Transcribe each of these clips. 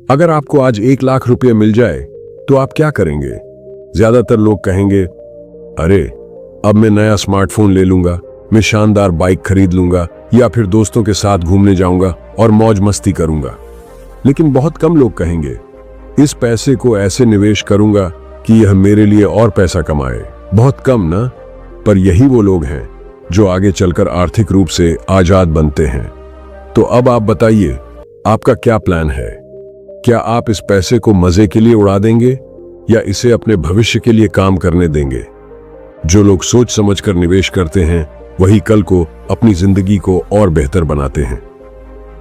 अगर आपको आज 1 लाख रुपए मिल जाए तो आप क्या करेंगे? ज्यादातर लोग कहेंगे, अरे अब मैं नया स्मार्टफोन ले लूंगा, मैं शानदार बाइक खरीद लूंगा या फिर दोस्तों के साथ घूमने जाऊंगा और मौज मस्ती करूंगा। लेकिन बहुत कम लोग कहेंगे, इस पैसे को ऐसे निवेश करूंगा कि यह मेरे लिए और पैसा कमाए। बहुत कम ना, पर यही वो लोग हैं जो आगे चलकर आर्थिक रूप से आजाद बनते हैं। तो अब आप बताइए, आपका क्या प्लान है? क्या आप इस पैसे को मजे के लिए उड़ा देंगे या इसे अपने भविष्य के लिए काम करने देंगे? जो लोग सोच समझकर निवेश करते हैं वही कल को अपनी जिंदगी को और बेहतर बनाते हैं।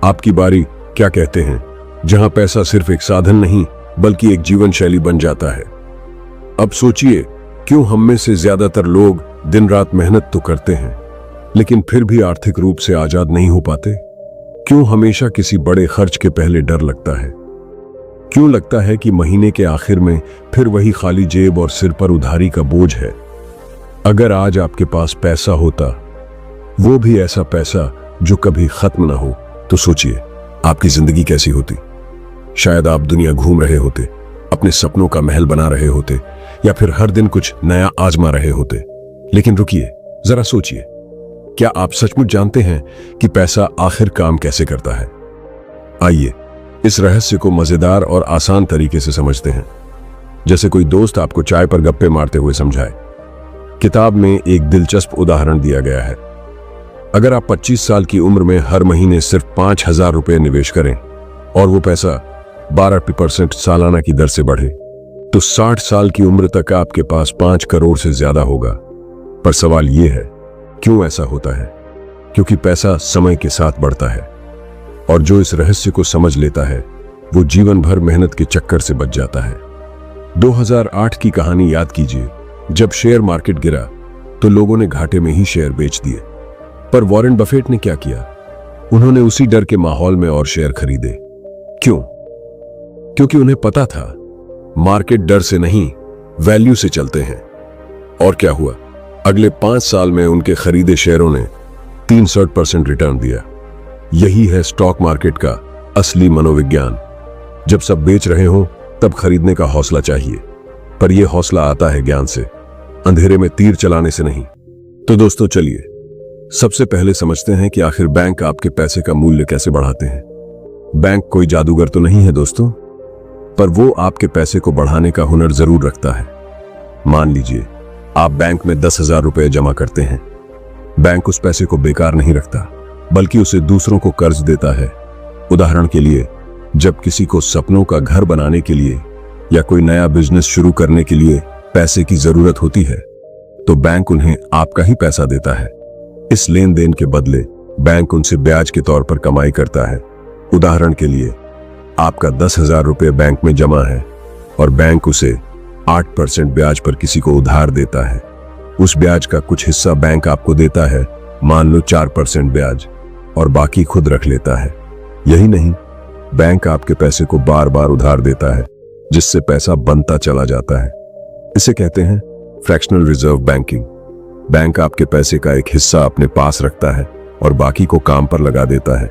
आपकी बारी, क्या कहते हैं? जहां पैसा सिर्फ एक साधन नहीं बल्कि एक जीवन शैली बन जाता है। अब सोचिए, क्यों हम में से ज्यादातर लोग दिन रात मेहनत तो करते हैं लेकिन फिर भी आर्थिक रूप से आजाद नहीं हो पाते? क्यों हमेशा किसी बड़े खर्च के पहले डर लगता है? क्यों लगता है कि महीने के आखिर में फिर वही खाली जेब और सिर पर उधारी का बोझ है? अगर आज आपके पास पैसा होता, वो भी ऐसा पैसा जो कभी खत्म ना हो, तो सोचिए आपकी जिंदगी कैसी होती। शायद आप दुनिया घूम रहे होते, अपने सपनों का महल बना रहे होते या फिर हर दिन कुछ नया आजमा रहे होते। लेकिन रुकिए, जरा सोचिए, क्या आप सचमुच जानते हैं कि पैसा आखिर काम कैसे करता है? आइए इस रहस्य को मजेदार और आसान तरीके से समझते हैं, जैसे कोई दोस्त आपको चाय पर गप्पे मारते हुए समझाए। किताब में एक दिलचस्प उदाहरण दिया गया है। अगर आप 25 साल की उम्र में हर महीने सिर्फ 5,000 रुपए निवेश करें और वो पैसा 12% सालाना की दर से बढ़े, तो 60 साल की उम्र तक आपके पास 5 करोड़ से ज्यादा होगा। पर सवाल यह है, क्यों ऐसा होता है? क्योंकि पैसा समय के साथ बढ़ता है और जो इस रहस्य को समझ लेता है वो जीवन भर मेहनत के चक्कर से बच जाता है। 2008 की कहानी याद कीजिए। जब शेयर मार्केट गिरा तो लोगों ने घाटे में ही शेयर बेच दिए, पर वॉरेन बफेट ने क्या किया? उन्होंने उसी डर के माहौल में और शेयर खरीदे। क्यों? क्योंकि उन्हें पता था मार्केट डर से नहीं, वैल्यू से चलते हैं। और क्या हुआ? अगले 5 साल में उनके खरीदे शेयरों ने 63% रिटर्न दिया। यही है स्टॉक मार्केट का असली मनोविज्ञान। जब सब बेच रहे हो तब खरीदने का हौसला चाहिए, पर यह हौसला आता है ज्ञान से, अंधेरे में तीर चलाने से नहीं। तो दोस्तों चलिए सबसे पहले समझते हैं कि आखिर बैंक आपके पैसे का मूल्य कैसे बढ़ाते हैं। बैंक कोई जादूगर तो नहीं है दोस्तों, पर वो आपके पैसे को बढ़ाने का हुनर जरूर रखता है। मान लीजिए आप बैंक में 10,000 रुपए जमा करते हैं। बैंक उस पैसे को बेकार नहीं रखता बल्कि उसे दूसरों को कर्ज देता है। उदाहरण के लिए, जब किसी को सपनों का घर बनाने के लिए या कोई नया बिजनेस शुरू करने के लिए पैसे की जरूरत होती है तो बैंक उन्हें आपका ही पैसा देता है। इस लेन देन के बदले बैंक उनसे ब्याज के तौर पर कमाई करता है। उदाहरण के लिए, आपका 10,000 रुपए बैंक में जमा है और बैंक उसे 8% ब्याज पर किसी को उधार देता है। उस ब्याज का कुछ हिस्सा बैंक आपको देता है, मान लो 4% ब्याज, और बाकी खुद रख लेता है। यही नहीं, बैंक आपके पैसे को बार बार उधार देता है जिससे पैसा बनता चला जाता है। इसे कहते हैं फ्रैक्शनल रिजर्व बैंकिंग। बैंक आपके पैसे का एक हिस्सा अपने पास रखता है और बाकी को काम पर लगा देता है।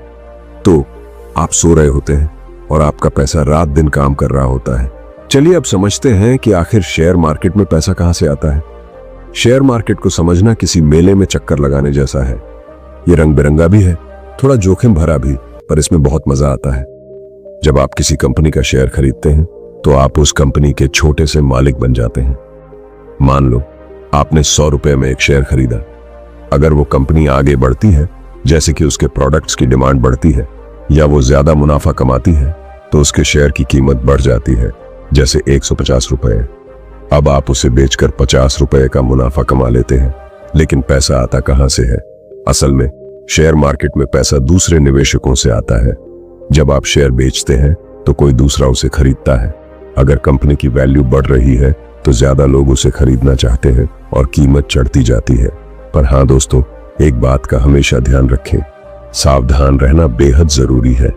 तो आप सो रहे होते हैं और आपका पैसा रात दिन काम कर रहा होता है। चलिए अब समझते हैं कि आखिर शेयर मार्केट में पैसा कहां से आता है। शेयर मार्केट को समझना किसी मेले में चक्कर लगाने जैसा है। ये रंग बिरंगा भी है, थोड़ा जोखिम भरा भी, पर इसमें बहुत मजा आता है। जब आप किसी कंपनी का शेयर खरीदते हैं तो आप उस कंपनी के छोटे से मालिक बन जाते हैं। मान लो आपने 100 रुपए में एक शेयर खरीदा। अगर वो कंपनी आगे बढ़ती है, जैसे कि उसके प्रोडक्ट्स की डिमांड बढ़ती है या वो ज्यादा मुनाफा कमाती है, तो उसके शेयर की कीमत बढ़ जाती है, जैसे 150 रुपए। अब आप उसे बेचकर 50 रुपए का मुनाफा कमा लेते हैं। लेकिन पैसा आता कहां से है? असल में शेयर मार्केट में पैसा दूसरे निवेशकों से आता है। जब आप शेयर बेचते हैं तो कोई दूसरा उसे खरीदता है। अगर कंपनी की वैल्यू बढ़ रही है तो ज्यादा लोग उसे खरीदना चाहते हैं और कीमत चढ़ती जाती है। पर हाँ दोस्तों, एक बात का हमेशा ध्यान रखें, सावधान रहना बेहद जरूरी है।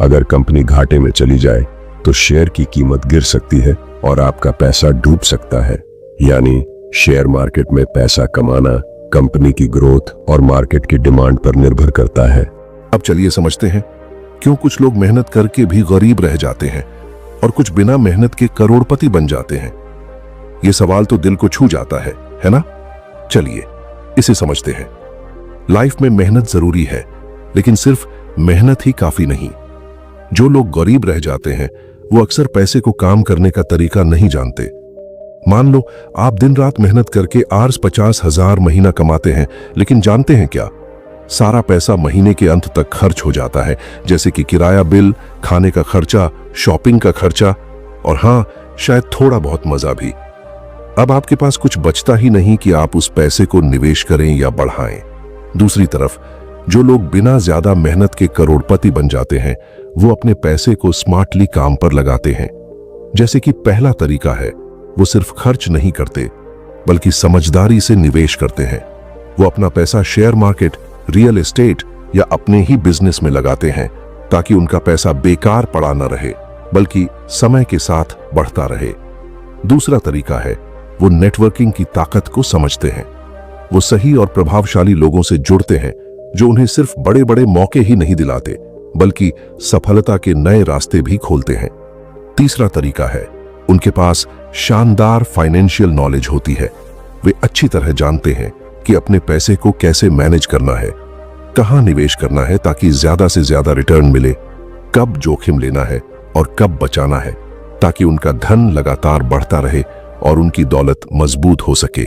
अगर कंपनी घाटे में चली जाए तो शेयर की कीमत गिर सकती है और आपका पैसा डूब सकता है। यानी शेयर मार्केट में पैसा कमाना कंपनी की ग्रोथ और मार्केट की डिमांड पर निर्भर करता है। अब चलिए समझते हैं क्यों कुछ लोग मेहनत करके भी गरीब रह जाते हैं और कुछ बिना मेहनत के करोड़पति बन जाते हैं? ये सवाल तो दिल को छू जाता है ना? चलिए इसे समझते हैं। लाइफ में मेहनत जरूरी है, लेकिन सिर्फ मेहनत ही काफी नहीं। जो लोग गरीब रह जाते हैं वो अक्सर पैसे को काम करने का तरीका नहीं जानते। मान लो आप दिन रात मेहनत करके 50,000 महीना कमाते हैं, लेकिन जानते हैं क्या? सारा पैसा महीने के अंत तक खर्च हो जाता है, जैसे कि किराया बिल, खाने का खर्चा, शॉपिंग का खर्चा और हाँ, शायद थोड़ा बहुत मजा भी। अब आपके पास कुछ बचता ही नहीं कि आप उस पैसे को निवेश करें या बढ़ाएं। दूसरी तरफ जो लोग बिना ज्यादा मेहनत के करोड़पति बन जाते हैं वो अपने पैसे को स्मार्टली काम पर लगाते हैं। जैसे कि पहला तरीका है, वो सिर्फ खर्च नहीं करते बल्कि समझदारी से निवेश करते हैं। वो अपना पैसा शेयर मार्केट, रियल एस्टेट या अपने ही बिजनेस में लगाते हैं ताकि उनका पैसा बेकार पड़ा न रहे बल्कि समय के साथ बढ़ता रहे। दूसरा तरीका है, वो नेटवर्किंग की ताकत को समझते हैं। वो सही और प्रभावशाली लोगों से जुड़ते हैं जो उन्हें सिर्फ बड़े बड़े मौके ही नहीं दिलाते बल्कि सफलता के नए रास्ते भी खोलते हैं। तीसरा तरीका है, उनके पास शानदार फाइनेंशियल नॉलेज होती है। वे अच्छी तरह जानते हैं कि अपने पैसे को कैसे मैनेज करना है, कहां निवेश करना है ताकि ज्यादा से ज्यादा रिटर्न मिले, कब जोखिम लेना है और कब बचाना है ताकि उनका धन लगातार बढ़ता रहे और उनकी दौलत मजबूत हो सके।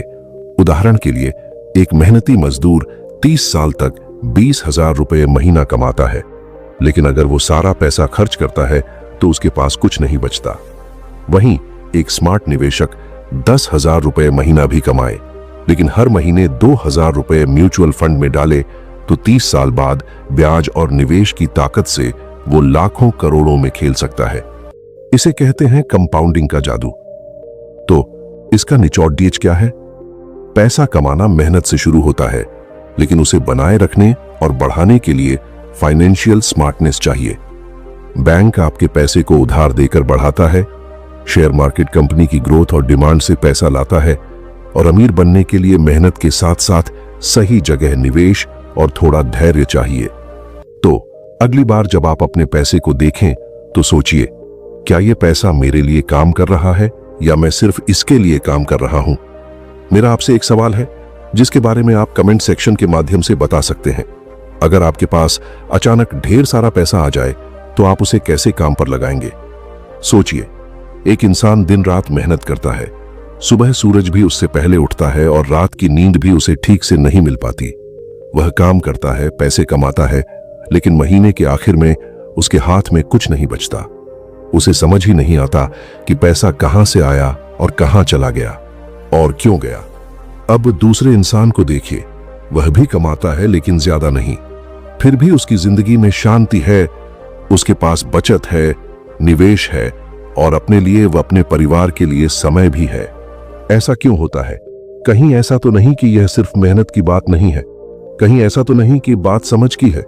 उदाहरण के लिए, एक मेहनती मजदूर 30 साल तक 20,000 रुपये महीना कमाता है, लेकिन अगर वो सारा पैसा खर्च करता है तो उसके पास कुछ नहीं बचता। वहीं एक स्मार्ट निवेशक 10,000 रुपये महीना भी कमाए, लेकिन हर महीने 2,000 रुपये म्यूचुअल फंड में डाले तो 30 साल बाद ब्याज और निवेश की ताकत से वो लाखों करोड़ों में खेल सकता है। इसे कहते हैं कंपाउंडिंग का जादू। तो इसका निचोड़ डीज क्या है? पैसा कमाना मेहनत से शुरू होता है, लेकिन उसे बनाए रखने और बढ़ाने के लिए फाइनेंशियल स्मार्टनेस चाहिए। बैंक आपके पैसे को उधार देकर बढ़ाता है, शेयर मार्केट कंपनी की ग्रोथ और डिमांड से पैसा लाता है, और अमीर बनने के लिए मेहनत के साथ साथ सही जगह निवेश और थोड़ा धैर्य चाहिए। तो अगली बार जब आप अपने पैसे को देखें तो सोचिए, क्या यह पैसा मेरे लिए काम कर रहा है या मैं सिर्फ इसके लिए काम कर रहा हूं? मेरा आपसे एक सवाल है जिसके बारे में आप कमेंट सेक्शन के माध्यम से बता सकते हैं। अगर आपके पास अचानक ढेर सारा पैसा आ जाए तो आप उसे कैसे काम पर लगाएंगे? सोचिए, एक इंसान दिन रात मेहनत करता है, सुबह सूरज भी उससे पहले उठता है और रात की नींद भी उसे ठीक से नहीं मिल पाती। वह काम करता है, पैसे कमाता है, लेकिन महीने के आखिर में उसके हाथ में कुछ नहीं बचता। उसे समझ ही नहीं आता कि पैसा कहां से आया और कहां चला गया और क्यों गया। अब दूसरे इंसान को देखिए, वह भी कमाता है लेकिन ज्यादा नहीं, फिर भी उसकी जिंदगी में शांति है, उसके पास बचत है, निवेश है और अपने लिए व अपने परिवार के लिए समय भी है। ऐसा क्यों होता है? कहीं ऐसा तो नहीं कि यह सिर्फ मेहनत की बात नहीं है, कहीं ऐसा तो नहीं कि बात समझ की है,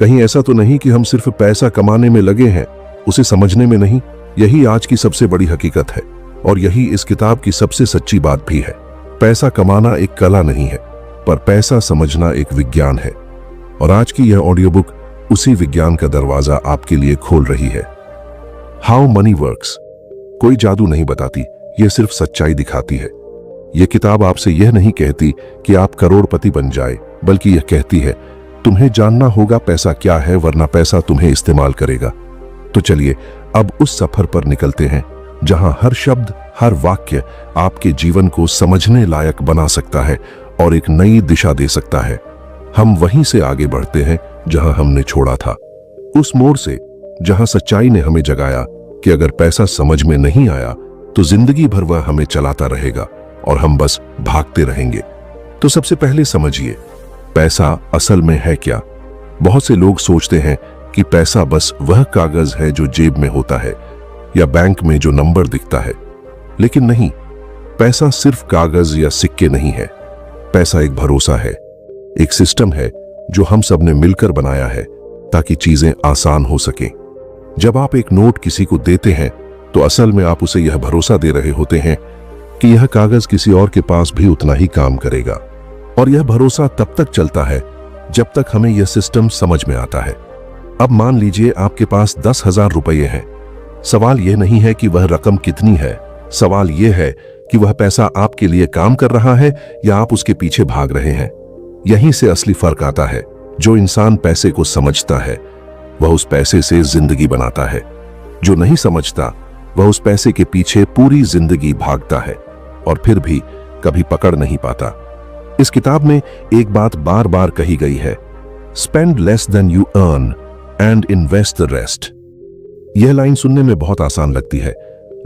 कहीं ऐसा तो नहीं कि हम सिर्फ पैसा कमाने में लगे हैं, उसे समझने में नहीं। यही आज की सबसे बड़ी हकीकत है और यही इस किताब की सबसे सच्ची बात भी है। पैसा कमाना एक कला नहीं है, पर पैसा समझना एक विज्ञान है। और आज की यह ऑडियो बुक उसी विज्ञान का दरवाजा आपके लिए खोल रही है। हाउ मनी वर्क्स कोई जादू नहीं बताती, यह सिर्फ सच्चाई दिखाती है। यह किताब आपसे यह नहीं कहती कि आप करोड़पति बन जाए, बल्कि यह कहती है तुम्हें जानना होगा पैसा क्या है, वरना पैसा तुम्हें इस्तेमाल करेगा। तो चलिए अब उस सफर पर निकलते हैं जहां हर शब्द, हर वाक्य आपके जीवन को समझने लायक बना सकता है और एक नई दिशा दे सकता है। हम वहीं से आगे बढ़ते हैं जहां हमने छोड़ा था, उस मोड़ से जहां सच्चाई ने हमें जगाया कि अगर पैसा समझ में नहीं आया तो जिंदगी भर वह हमें चलाता रहेगा और हम बस भागते रहेंगे। तो सबसे पहले समझिए, पैसा असल में है क्या? बहुत से लोग सोचते हैं कि पैसा बस वह कागज है जो जेब में होता है या बैंक में जो नंबर दिखता है, लेकिन नहीं, पैसा सिर्फ कागज या सिक्के नहीं है। पैसा एक भरोसा है, एक सिस्टम है जो हम सब ने मिलकर बनाया है ताकि चीजें आसान हो सकें। जब आप एक नोट किसी को देते हैं तो असल में आप उसे यह भरोसा दे रहे होते हैं कि यह कागज किसी और के पास भी उतना ही काम करेगा। और यह भरोसा तब तक चलता है जब तक हमें यह सिस्टम समझ में आता है। अब मान लीजिए आपके पास 10,000 रुपये हैं, सवाल यह नहीं है कि वह रकम कितनी है, सवाल यह है कि वह पैसा आपके लिए काम कर रहा है या आप उसके पीछे भाग रहे हैं। यहीं से असली फर्क आता है। जो इंसान पैसे को समझता है वह उस पैसे से जिंदगी बनाता है, जो नहीं समझता वह उस पैसे के पीछे पूरी जिंदगी भागता है और फिर भी कभी पकड़ नहीं पाता। इस किताब में एक बात बार बार कही गई है, spend less than you earn and invest the rest. यह लाइन सुनने में बहुत आसान लगती है,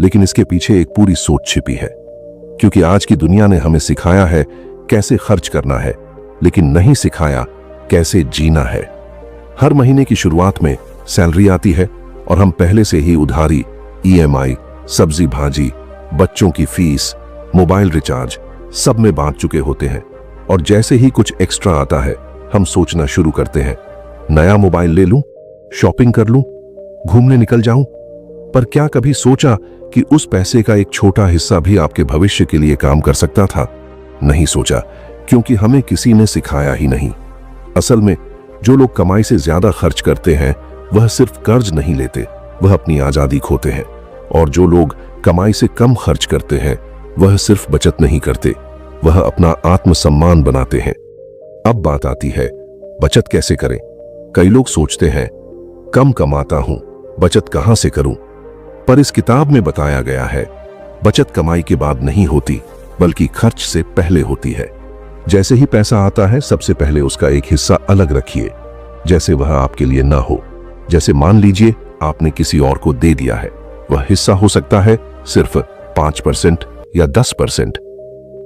लेकिन इसके पीछे एक पूरी सोच छिपी है। क्योंकि आज की दुनिया ने हमें सिखाया है कैसे खर्च करना है, लेकिन नहीं सिखाया कैसे जीना है। हर महीने की शुरुआत में सैलरी आती है और हम पहले से ही उधारी, ईएमआई, सब्जी भाजी, बच्चों की फीस, मोबाइल रिचार्ज सब में बांट चुके होते हैं। और जैसे ही कुछ एक्स्ट्रा आता है हम सोचना शुरू करते हैं, नया मोबाइल ले लूं, शॉपिंग कर लूं, घूमने निकल जाऊं। पर क्या कभी सोचा कि उस पैसे का एक छोटा हिस्सा भी आपके भविष्य के लिए काम कर सकता था? नहीं सोचा, क्योंकि हमें किसी ने सिखाया ही नहीं। असल में जो लोग कमाई से ज्यादा खर्च करते हैं वह सिर्फ कर्ज नहीं लेते, वह अपनी आजादी खोते हैं। और जो लोग कमाई से कम खर्च करते हैं वह सिर्फ बचत नहीं करते, वह अपना आत्मसम्मान बनाते हैं। अब बात आती है, बचत कैसे करें? कई लोग सोचते हैं कम कमाता हूं, बचत कहां से करूं? पर इस किताब में बताया गया है, बचत कमाई के बाद नहीं होती, बल्कि खर्च से पहले होती है। जैसे ही पैसा आता है सबसे पहले उसका एक हिस्सा अलग रखिए, जैसे वह आपके लिए ना हो। जैसे मान लीजिए आपने किसी और को दे दिया है, वह हिस्सा हो सकता है सिर्फ 5% या 10%।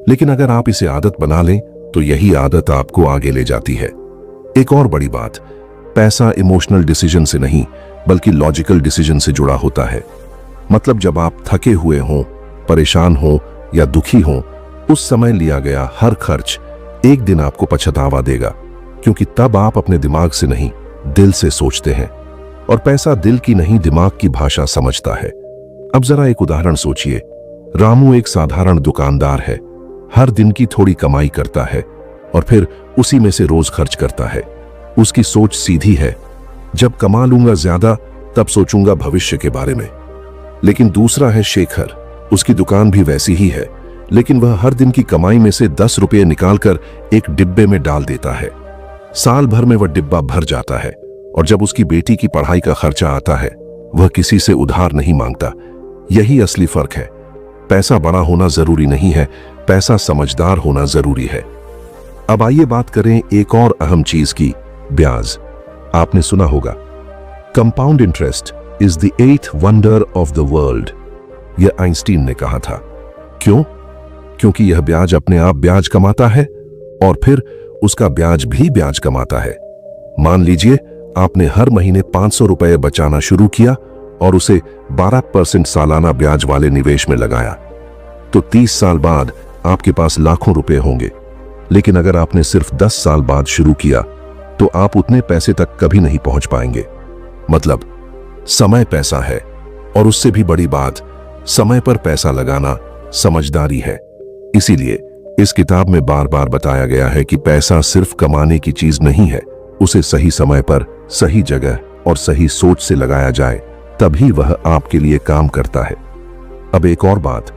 लेकिन अगर आप इसे आदत बना लें तो यही आदत आपको आगे ले जाती है। एक और बड़ी बात, पैसा इमोशनल डिसीजन से नहीं बल्कि लॉजिकल डिसीजन से जुड़ा होता है। मतलब जब आप थके हुए हों, परेशान हों या दुखी हों, उस समय लिया गया हर खर्च एक दिन आपको पछतावा देगा, क्योंकि तब आप अपने दिमाग से नहीं दिल से सोचते हैं। और पैसा दिल की नहीं दिमाग की भाषा समझता है। अब जरा एक उदाहरण सोचिए। रामू एक साधारण दुकानदार है, हर दिन की थोड़ी कमाई करता है और फिर उसी में से रोज खर्च करता है। उसकी सोच सीधी है, जब कमा लूंगा ज्यादा तब सोचूंगा भविष्य के बारे में। लेकिन दूसरा है शेखर, उसकी दुकान भी वैसी ही है, लेकिन वह हर दिन की कमाई में से 10 रुपये निकालकर एक डिब्बे में डाल देता है। साल भर में वह डिब्बा भर जाता है और जब उसकी बेटी की पढ़ाई का खर्चा आता है वह किसी से उधार नहीं मांगता। यही असली फर्क है। पैसा बड़ा होना जरूरी नहीं है, पैसा समझदार होना जरूरी है। अब आइए बात करें एक और अहम चीज की, ब्याज। आपने सुना होगा, compound interest is the 8th wonder of the world. यह आइंस्टीन ने कहा था। क्यों? क्योंकि यह ब्याज अपने आप ब्याज कमाता है और फिर उसका ब्याज भी ब्याज कमाता है। मान लीजिए आपने हर महीने 500 रुपये बचाना शुरू किया और उसे 12% सालाना ब्याज वाले निवेश में लगाया, तो 30 साल बाद आपके पास लाखों रुपए होंगे। लेकिन अगर आपने सिर्फ 10 साल बाद शुरू किया तो आप उतने पैसे तक कभी नहीं पहुंच पाएंगे। मतलब समय पैसा है, और उससे भी बड़ी बात, समय पर पैसा लगाना समझदारी है। इसीलिए इस किताब में बार बार बताया गया है कि पैसा सिर्फ कमाने की चीज नहीं है, उसे सही समय पर, सही जगह और सही सोच से लगाया जाए तभी वह आपके लिए काम करता है। अब एक और बात,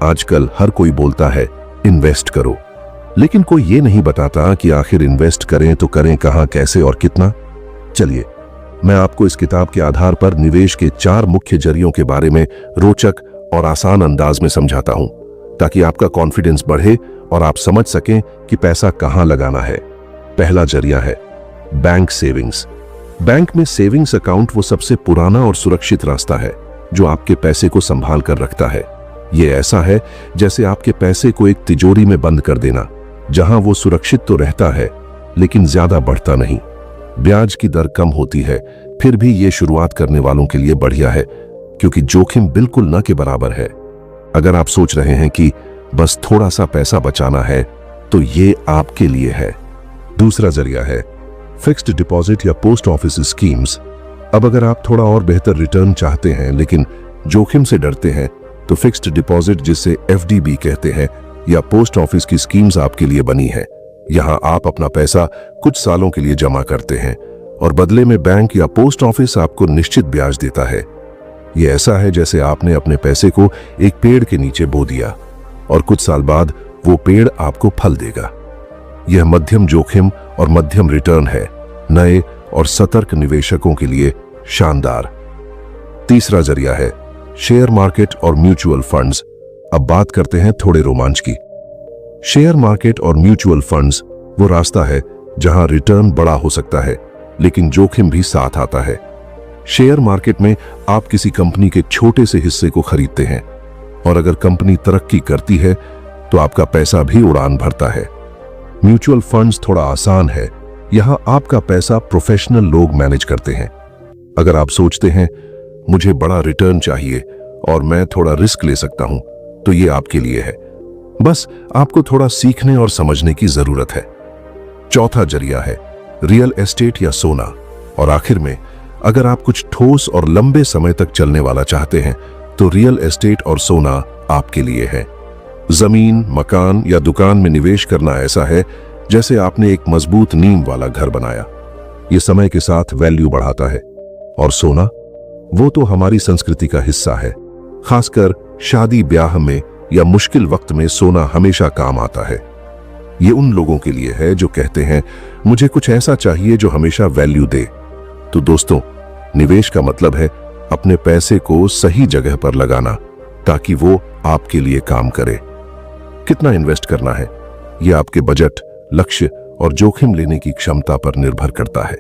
आजकल हर कोई बोलता है इन्वेस्ट करो, लेकिन कोई ये नहीं बताता कि आखिर इन्वेस्ट करें तो करें कहां, कैसे और कितना। चलिए मैं आपको इस किताब के आधार पर निवेश के 4 मुख्य जरियों के बारे में रोचक और आसान अंदाज में समझाता हूं, ताकि आपका कॉन्फिडेंस बढ़े और आप समझ सकें कि पैसा कहां लगाना है। पहला जरिया है बैंक सेविंग्स। बैंक में सेविंग्स अकाउंट वो सबसे पुराना और सुरक्षित रास्ता है जो आपके पैसे को संभाल कर रखता है। ये ऐसा है जैसे आपके पैसे को एक तिजोरी में बंद कर देना, जहां वो सुरक्षित तो रहता है लेकिन ज्यादा बढ़ता नहीं। ब्याज की दर कम होती है, फिर भी ये शुरुआत करने वालों के लिए बढ़िया है, क्योंकि जोखिम बिल्कुल न के बराबर है। अगर आप सोच रहे हैं कि बस थोड़ा सा पैसा बचाना है तो ये आपके लिए है। दूसरा जरिया है फिक्स्ड डिपॉजिट या पोस्ट ऑफिस स्कीम्स। अब अगर आप थोड़ा और बेहतर रिटर्न चाहते हैं लेकिन जोखिम से डरते हैं तो फिक्स्ड डिपॉजिट, जिसे FDB कहते हैं, या पोस्ट ऑफिस की स्कीम्स आपके लिए बनी है। यहां आप अपना पैसा कुछ सालों के लिए जमा करते हैं और बदले में बैंक या पोस्ट ऑफिस आपको निश्चित ब्याज देता है। ये ऐसा है जैसे आपने अपने पैसे को एक पेड़ के नीचे बो दिया और कुछ साल बाद वो पेड़ आपको फल देगा। यह मध्यम जोखिम और मध्यम रिटर्न है, नए और सतर्क निवेशकों के लिए शानदार। तीसरा जरिया है शेयर मार्केट और म्यूचुअल फंड्स। अब बात करते हैं थोड़े रोमांच की। शेयर मार्केट और म्यूचुअल फंड्स वो रास्ता है जहां रिटर्न बड़ा हो सकता है लेकिन जोखिम भी साथ आता है। शेयर मार्केट में आप किसी कंपनी के छोटे से हिस्से को खरीदते हैं और अगर कंपनी तरक्की करती है तो आपका पैसा भी उड़ान भरता है। म्यूचुअल फंड्स थोड़ा आसान है, यहां आपका पैसा प्रोफेशनल लोग मैनेज करते हैं। अगर आप सोचते हैं मुझे बड़ा रिटर्न चाहिए और मैं थोड़ा रिस्क ले सकता हूं, तो ये आपके लिए है। बस आपको थोड़ा सीखने और समझने की जरूरत है। चौथा जरिया है रियल एस्टेट या सोना। और आखिर में अगर आप कुछ ठोस और लंबे समय तक चलने वाला चाहते हैं तो रियल एस्टेट और सोना आपके लिए है। जमीन, मकान या दुकान में निवेश करना ऐसा है जैसे आपने एक मजबूत नींव वाला घर बनाया। यह समय के साथ वैल्यू बढ़ाता है। और सोना, वो तो हमारी संस्कृति का हिस्सा है। खासकर शादी ब्याह में या मुश्किल वक्त में सोना हमेशा काम आता है। ये उन लोगों के लिए है जो कहते हैं मुझे कुछ ऐसा चाहिए जो हमेशा वैल्यू दे। तो दोस्तों, निवेश का मतलब है अपने पैसे को सही जगह पर लगाना ताकि वो आपके लिए काम करे। कितना इन्वेस्ट करना है, यह आपके बजट, लक्ष्य और जोखिम लेने की क्षमता पर निर्भर करता है।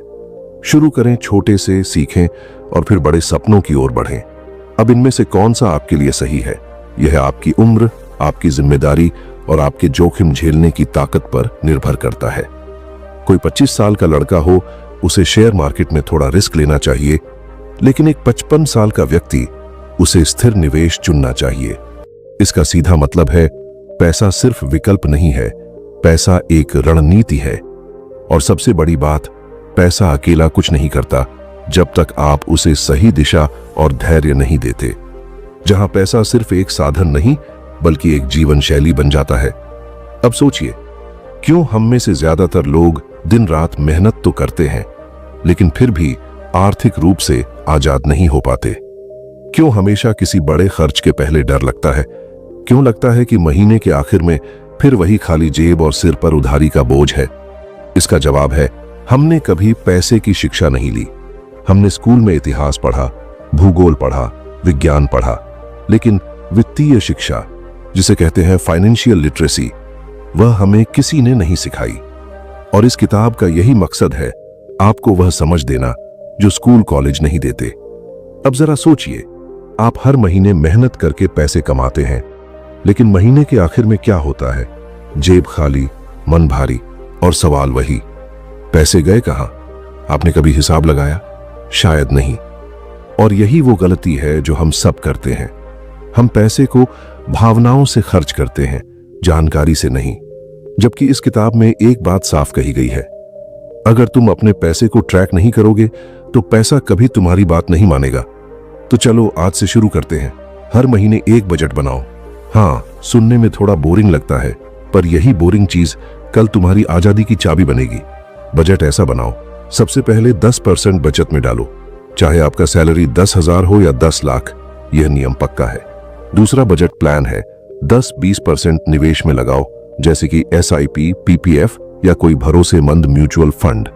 शुरू करें छोटे से, सीखें और फिर बड़े सपनों की ओर बढ़ें। अब इनमें से कौन सा आपके लिए सही है, यह आपकी उम्र, आपकी जिम्मेदारी और आपके जोखिम झेलने की ताकत पर निर्भर करता है। कोई 25 साल का लड़का हो, उसे शेयर मार्केट में थोड़ा रिस्क लेना चाहिए, लेकिन एक 55 साल का व्यक्ति, उसे स्थिर निवेश चुनना चाहिए। इसका सीधा मतलब है पैसा सिर्फ विकल्प नहीं है, पैसा एक रणनीति है। और सबसे बड़ी बात, पैसा अकेला कुछ नहीं करता जब तक आप उसे सही दिशा और धैर्य नहीं देते। जहां पैसा सिर्फ एक साधन नहीं बल्कि एक जीवन शैली बन जाता है। अब सोचिए, क्यों हम में से ज्यादातर लोग दिन रात मेहनत तो करते हैं लेकिन फिर भी आर्थिक रूप से आजाद नहीं हो पाते? क्यों हमेशा किसी बड़े खर्च के पहले डर लगता है? क्यों लगता है कि महीने के आखिर में फिर वही खाली जेब और सिर पर उधारी का बोझ है? इसका जवाब है, हमने कभी पैसे की शिक्षा नहीं ली। हमने स्कूल में इतिहास पढ़ा, भूगोल पढ़ा, विज्ञान पढ़ा, लेकिन वित्तीय शिक्षा, जिसे कहते हैं फाइनेंशियल लिटरेसी, वह हमें किसी ने नहीं सिखाई। और इस किताब का यही मकसद है, आपको वह समझ देना जो स्कूल कॉलेज नहीं देते। अब जरा सोचिए, आप हर महीने मेहनत करके पैसे कमाते हैं, लेकिन महीने के आखिर में क्या होता है? जेब खाली, मन भारी और सवाल वही, पैसे गए कहां? आपने कभी हिसाब लगाया? शायद नहीं। और यही वो गलती है जो हम सब करते हैं। हम पैसे को भावनाओं से खर्च करते हैं, जानकारी से नहीं। जबकि इस किताब में एक बात साफ कही गई है, अगर तुम अपने पैसे को ट्रैक नहीं करोगे तो पैसा कभी तुम्हारी बात नहीं मानेगा। तो चलो आज से शुरू करते हैं। हर महीने एक बजट बनाओ। हाँ, सुनने में थोड़ा बोरिंग लगता है, पर यही बोरिंग चीज कल तुम्हारी आजादी की चाबी बनेगी। बजट ऐसा बनाओ, सबसे पहले 10% बचत में डालो, चाहे आपका सैलरी 10,000 हो या 10 लाख, यह नियम पक्का है। दूसरा बजट प्लान है 10-20% निवेश में लगाओ, जैसे कि SIP, PPF या कोई भरोसेमंद म्यूचुअल फंड।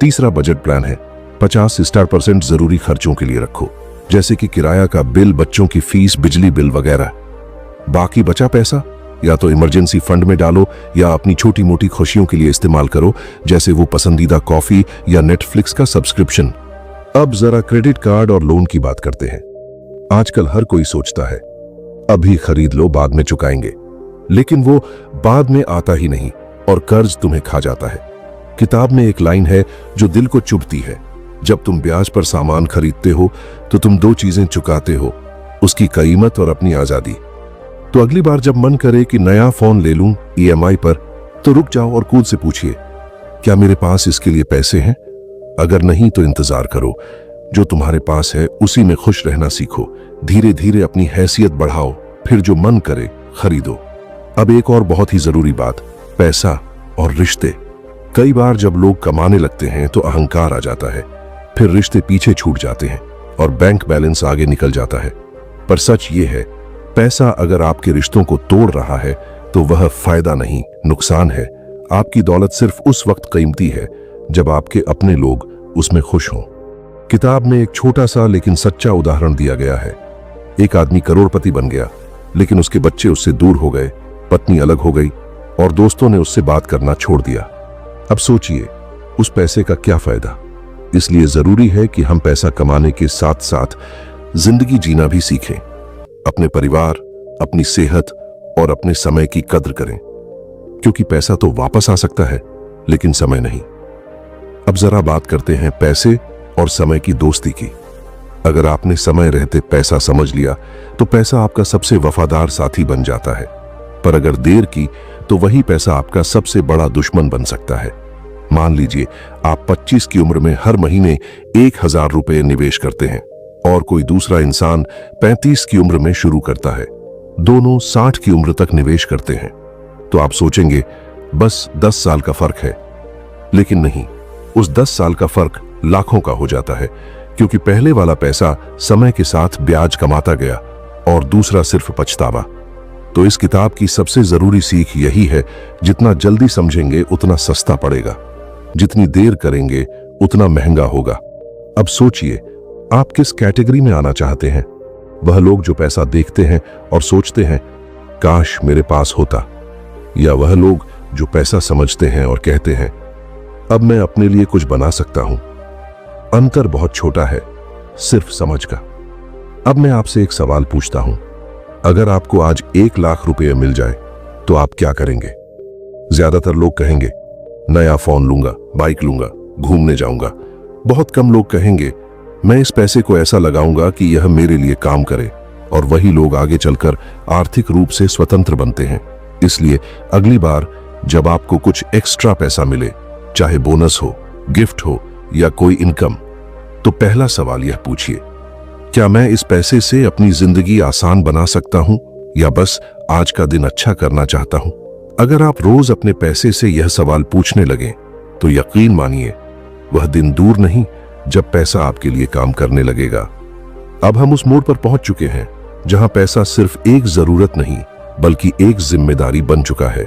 तीसरा बजट प्लान है 50% जरूरी खर्चों के लिए रखो, जैसे कि किराया का बिल, बच्चों की फीस, बिजली बिल वगैरह। बाकी बचा पैसा या तो इमरजेंसी फंड में डालो या अपनी छोटी मोटी खुशियों के लिए इस्तेमाल करो, जैसे वो पसंदीदा कॉफी या नेटफ्लिक्स का सब्सक्रिप्शन। अब जरा क्रेडिट कार्ड और लोन की बात करते हैं। आजकल हर कोई सोचता है अभी खरीद लो, बाद में चुकाएंगे, लेकिन वो बाद में आता ही नहीं और कर्ज तुम्हें खा जाता है। किताब में एक लाइन है जो दिल को चुभती है, जब तुम ब्याज पर सामान खरीदते हो तो तुम दो चीजें चुकाते हो, उसकी कीमत और अपनी आजादी। तो अगली बार जब मन करे कि नया फोन ले लूं EMI पर, तो रुक जाओ और खुद से पूछिए, क्या मेरे पास इसके लिए पैसे हैं? अगर नहीं तो इंतजार करो। जो तुम्हारे पास है उसी में खुश रहना सीखो। धीरे धीरे अपनी हैसियत बढ़ाओ, फिर जो मन करे खरीदो। अब एक और बहुत ही जरूरी बात, पैसा और रिश्ते। कई बार जब लोग कमाने लगते हैं तो अहंकार आ जाता है, फिर रिश्ते पीछे छूट जाते हैं और बैंक बैलेंस आगे निकल जाता है। पर सच ये है, पैसा अगर आपके रिश्तों को तोड़ रहा है तो वह फायदा नहीं, नुकसान है। आपकी दौलत सिर्फ उस वक्त कीमती है जब आपके अपने लोग उसमें खुश हों। किताब में एक छोटा सा लेकिन सच्चा उदाहरण दिया गया है। एक आदमी करोड़पति बन गया, लेकिन उसके बच्चे उससे दूर हो गए, पत्नी अलग हो गई और दोस्तों ने उससे बात करना छोड़ दिया। अब सोचिए, उस पैसे का क्या फायदा? इसलिए जरूरी है कि हम पैसा कमाने के साथ साथ जिंदगी जीना भी सीखें। अपने परिवार, अपनी सेहत और अपने समय की कद्र करें, क्योंकि पैसा तो वापस आ सकता है, लेकिन समय नहीं। अब जरा बात करते हैं पैसे और समय की दोस्ती की। अगर आपने समय रहते पैसा समझ लिया तो पैसा आपका सबसे वफादार साथी बन जाता है, पर अगर देर की तो वही पैसा आपका सबसे बड़ा दुश्मन बन सकता है। मान लीजिए आप 25 की उम्र में हर महीने 1000 रुपए निवेश करते हैं और कोई दूसरा इंसान 35 की उम्र में शुरू करता है। दोनों 60 की उम्र तक निवेश करते हैं। तो आप सोचेंगे बस 10 साल का फर्क है, लेकिन नहीं, उस 10 साल का फर्क लाखों का हो जाता है, क्योंकि पहले वाला पैसा समय के साथ ब्याज कमाता गया और दूसरा सिर्फ पछतावा। तो इस किताब की सबसे जरूरी सीख यही है, जितना जल्दी समझेंगे उतना सस्ता पड़ेगा, जितनी देर करेंगे उतना महंगा होगा। अब सोचिए, आप किस कैटेगरी में आना चाहते हैं? वह लोग जो पैसा देखते हैं और सोचते हैं काश मेरे पास होता, या वह लोग जो पैसा समझते हैं और कहते हैं अब मैं अपने लिए कुछ बना सकता हूं? अंतर बहुत छोटा है, सिर्फ समझ का। अब मैं आपसे एक सवाल पूछता हूं, अगर आपको आज 1 लाख रुपए मिल जाए तो आप क्या करेंगे? ज्यादातर लोग कहेंगे नया फोन लूंगा, बाइक लूंगा, घूमने जाऊंगा। बहुत कम लोग कहेंगे मैं इस पैसे को ऐसा लगाऊंगा कि यह मेरे लिए काम करे, और वही लोग आगे चलकर आर्थिक रूप से स्वतंत्र बनते हैं। इसलिए अगली बार जब आपको कुछ एक्स्ट्रा पैसा मिले, चाहे बोनस हो, गिफ्ट हो या कोई इनकम, तो पहला सवाल यह पूछिए, क्या मैं इस पैसे से अपनी जिंदगी आसान बना सकता हूं या बस आज का दिन अच्छा करना चाहता हूं? अगर आप रोज अपने पैसे से यह सवाल पूछने लगे तो यकीन मानिए वह दिन दूर नहीं जब पैसा आपके लिए काम करने लगेगा। अब हम उस मोड़ पर पहुंच चुके हैं जहां पैसा सिर्फ एक जरूरत नहीं बल्कि एक जिम्मेदारी बन चुका है।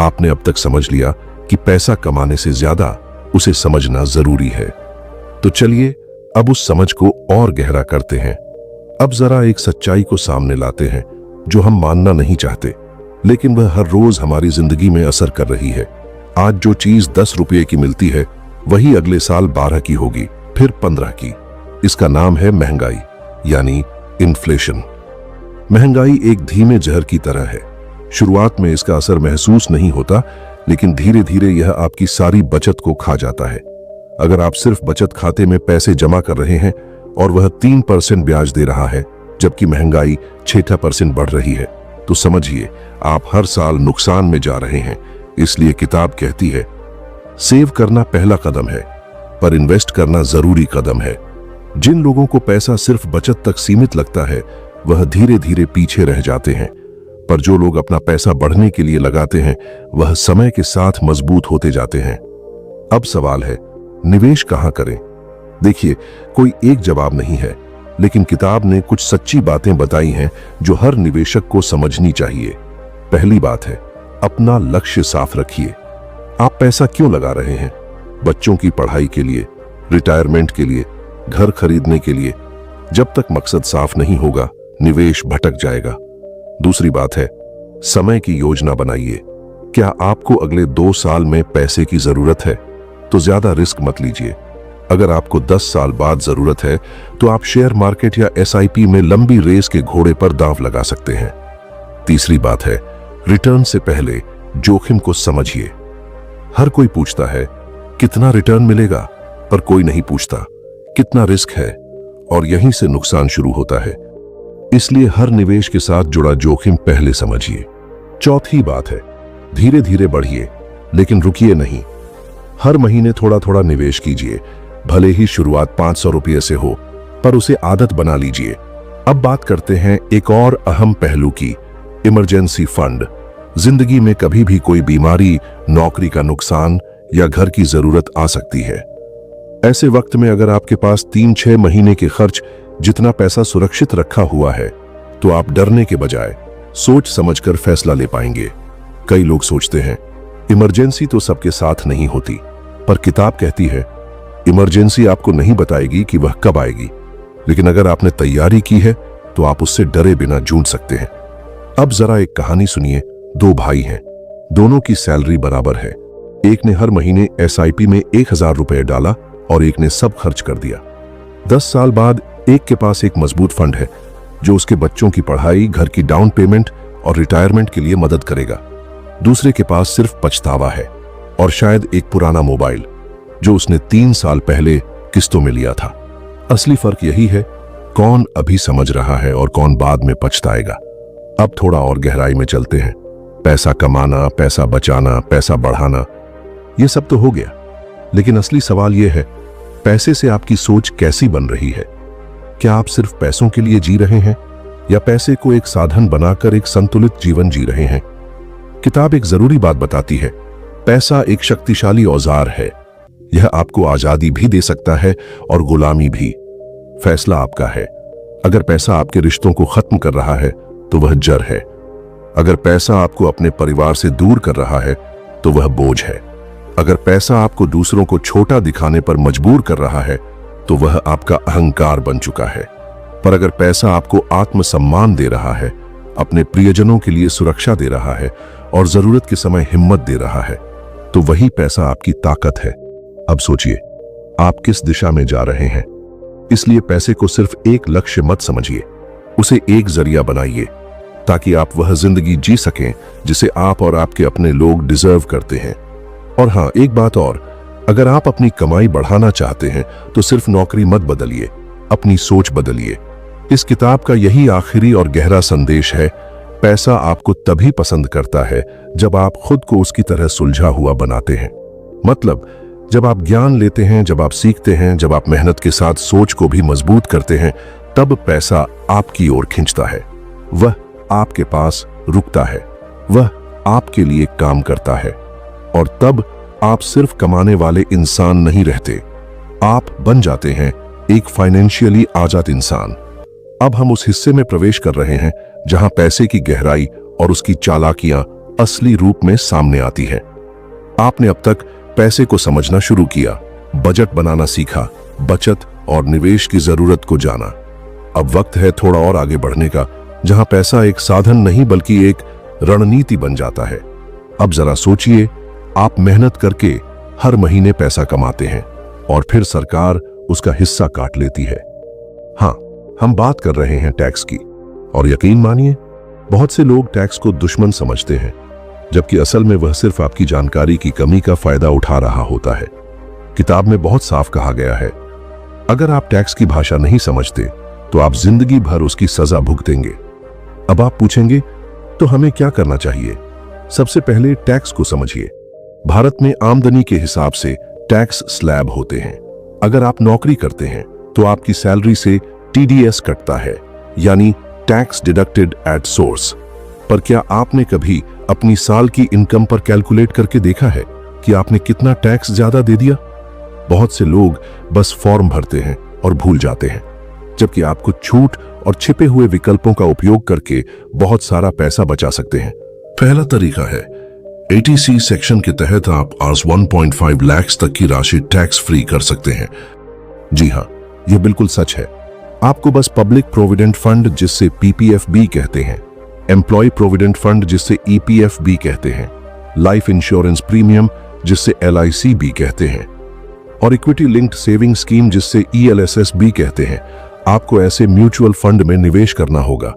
आपने अब तक समझ लिया कि पैसा कमाने से ज्यादा उसे समझना जरूरी है। तो चलिए अब उस समझ को और गहरा करते हैं। अब जरा एक सच्चाई को सामने लाते हैं जो हम मानना नहीं चाहते, लेकिन वह हर रोज हमारी जिंदगी में असर कर रही है। आज जो चीज 10 रुपये की मिलती है वही अगले साल 12 की होगी, फिर 15 की। इसका नाम है महंगाई, यानी इन्फ्लेशन। महंगाई एक धीमे जहर की तरह है। शुरुआत में इसका असर महसूस नहीं होता, लेकिन धीरे धीरे यह आपकी सारी बचत को खा जाता है। अगर आप सिर्फ बचत खाते में पैसे जमा कर रहे हैं और वह 3% ब्याज दे रहा है, जबकि महंगाई 6% बढ़ रही है, तो समझिए आप हर साल नुकसान में जा रहे हैं। इसलिए किताब कहती है, सेव करना पहला कदम है, पर इन्वेस्ट करना जरूरी कदम है। जिन लोगों को पैसा सिर्फ बचत तक सीमित लगता है वह धीरे धीरे पीछे रह जाते हैं, पर जो लोग अपना पैसा बढ़ने के लिए लगाते हैं वह समय के साथ मजबूत होते जाते हैं। अब सवाल है, निवेश कहां करें? देखिए, कोई एक जवाब नहीं है, लेकिन किताब ने कुछ सच्ची बातें बताई हैं जो हर निवेशक को समझनी चाहिए। पहली बात है, अपना लक्ष्य साफ रखिए। आप पैसा क्यों लगा रहे हैं? बच्चों की पढ़ाई के लिए, रिटायरमेंट के लिए, घर खरीदने के लिए? जब तक मकसद साफ नहीं होगा निवेश भटक जाएगा। दूसरी बात है, समय की योजना बनाइए। क्या आपको अगले 2 साल में पैसे की जरूरत है? तो ज्यादा रिस्क मत लीजिए। अगर आपको 10 साल बाद जरूरत है तो आप शेयर मार्केट या SIP में लंबी रेस के घोड़े पर दांव लगा सकते हैं। तीसरी बात है, रिटर्न से पहले जोखिम को समझिए। हर कोई पूछता है कितना रिटर्न मिलेगा, पर कोई नहीं पूछता कितना रिस्क है, और यहीं से नुकसान शुरू होता है। इसलिए हर निवेश के साथ जुड़ा जोखिम पहले समझिए। चौथी बात है, धीरे धीरे बढ़िए, लेकिन रुकिए नहीं। हर महीने थोड़ा थोड़ा निवेश कीजिए, भले ही शुरुआत 500 रुपये से हो, पर उसे आदत बना लीजिए। अब बात करते हैं एक और अहम पहलू की, इमरजेंसी फंड। जिंदगी में कभी भी कोई बीमारी, नौकरी का नुकसान या घर की जरूरत आ सकती है। ऐसे वक्त में अगर आपके पास 3-6 महीने के खर्च जितना पैसा सुरक्षित रखा हुआ है, तो आप डरने के बजाय सोच समझकर फैसला ले पाएंगे। कई लोग सोचते हैं इमरजेंसी तो सबके साथ नहीं होती, पर किताब कहती है इमरजेंसी आपको नहीं बताएगी कि वह कब आएगी, लेकिन अगर आपने तैयारी की है तो आप उससे डरे बिना जूझ सकते हैं। अब जरा एक कहानी सुनिए। 2 भाई हैं, दोनों की सैलरी बराबर है। एक ने हर महीने SIP में 1000 रुपए डाला और एक ने सब खर्च कर दिया। 10 साल बाद एक के पास एक मजबूत फंड है जो उसके बच्चों की पढ़ाई, घर की डाउन पेमेंट और रिटायरमेंट के लिए मदद करेगा। दूसरे के पास सिर्फ पछतावा है और शायद एक पुराना मोबाइल जो उसने 3 साल पहले किस्तों में लिया था। असली फर्क यही है, कौन अभी समझ रहा है और कौन बाद में पछताएगा। अब थोड़ा और गहराई में चलते हैं। पैसा कमाना, पैसा बचाना, पैसा बढ़ाना, ये सब तो हो गया, लेकिन असली सवाल यह है, पैसे से आपकी सोच कैसी बन रही है? क्या आप सिर्फ पैसों के लिए जी रहे हैं या पैसे को एक साधन बनाकर एक संतुलित जीवन जी रहे हैं? किताब एक जरूरी बात बताती है, पैसा एक शक्तिशाली औजार है। यह आपको आजादी भी दे सकता है और गुलामी भी। फैसला आपका है। अगर पैसा आपके रिश्तों को खत्म कर रहा है तो वह जर है। अगर पैसा आपको अपने परिवार से दूर कर रहा है तो वह बोझ है। अगर पैसा आपको दूसरों को छोटा दिखाने पर मजबूर कर रहा है तो वह आपका अहंकार बन चुका है। पर अगर पैसा आपको आत्मसम्मान दे रहा है, अपने प्रियजनों के लिए सुरक्षा दे रहा है और जरूरत के समय हिम्मत दे रहा है, तो वही पैसा आपकी ताकत है। अब सोचिए, आप किस दिशा में जा रहे हैं। इसलिए पैसे को सिर्फ एक लक्ष्य मत समझिए, उसे एक जरिया बनाइए ताकि आप वह जिंदगी जी सकें जिसे आप और आपके अपने लोग डिजर्व करते हैं। और हां, एक बात और, अगर आप अपनी कमाई बढ़ाना चाहते हैं तो सिर्फ नौकरी मत बदलिए, अपनी सोच बदलिए। इस किताब का यही आखिरी और गहरा संदेश है, पैसा आपको तभी पसंद करता है जब आप खुद को उसकी तरह सुलझा हुआ बनाते हैं। मतलब जब आप ज्ञान लेते हैं, जब आप सीखते हैं, जब आप मेहनत के साथ सोच को भी मजबूत करते हैं, तब पैसा आपकी ओर खींचता है। वह आपके पास रुकता है, वह आपके लिए काम करता है, और तब आप सिर्फ कमाने वाले इंसान नहीं रहते, आप बन जाते हैं एक फाइनेंशियली आजाद इंसान। अब हम उस हिस्से में प्रवेश कर रहे हैं जहां पैसे की गहराई और उसकी चालाकियां असली रूप में सामने आती है। आपने अब तक पैसे को समझना शुरू किया, बजट बनाना सीखा, बचत और निवेश की जरूरत को जाना। अब वक्त है थोड़ा और आगे बढ़ने का, जहां पैसा एक साधन नहीं बल्कि एक रणनीति बन जाता है। अब जरा सोचिए, आप मेहनत करके हर महीने पैसा कमाते हैं और फिर सरकार उसका हिस्सा काट लेती है। हाँ, हम बात कर रहे हैं टैक्स की, और यकीन मानिए बहुत से लोग टैक्स को दुश्मन समझते हैं, जबकि असल में वह सिर्फ आपकी जानकारी की कमी का फायदा उठा रहा होता है। किताब में बहुत साफ कहा गया है, अगर आप टैक्स की भाषा नहीं समझते तो आप जिंदगी भर उसकी सजा भुगतेंगे। अब आप पूछेंगे, तो हमें क्या करना चाहिए? सबसे पहले टैक्स को समझिए। भारत में आमदनी के हिसाब से टैक्स स्लैब होते हैं। अगर आप नौकरी करते हैं तो आपकी सैलरी से TDS कटता है, यानी टैक्स डिडक्टेड एट सोर्स। पर क्या आपने कभी अपनी साल की इनकम पर कैलकुलेट करके देखा है कि आपने कितना टैक्स ज्यादा दे दिया? बहुत से लोग बस फॉर्म भरते हैं और भूल जाते हैं, जबकि आप कुछ छूट और छिपे हुए विकल्पों का उपयोग करके बहुत सारा पैसा बचा सकते हैं। पहला तरीका है, ATC सेक्शन के तहत आप आज 1.5 लाख तक की राशि टैक्स फ्री कर सकते हैं। जी हाँ, यह बिल्कुल सच है। आपको बस पब्लिक प्रोविडेंट फंड, जिससे PPF भी कहते हैं, एम्प्लॉय प्रोविडेंट फंड, जिससे EPF भी कहते हैं, लाइफ इंश्योरेंस प्रीमियम, जिससे LIC भी कहते हैं, और इक्विटी लिंक्ड सेविंग स्कीम, जिससे ELSS भी कहते हैं, आपको ऐसे म्यूचुअल फंड में निवेश करना होगा।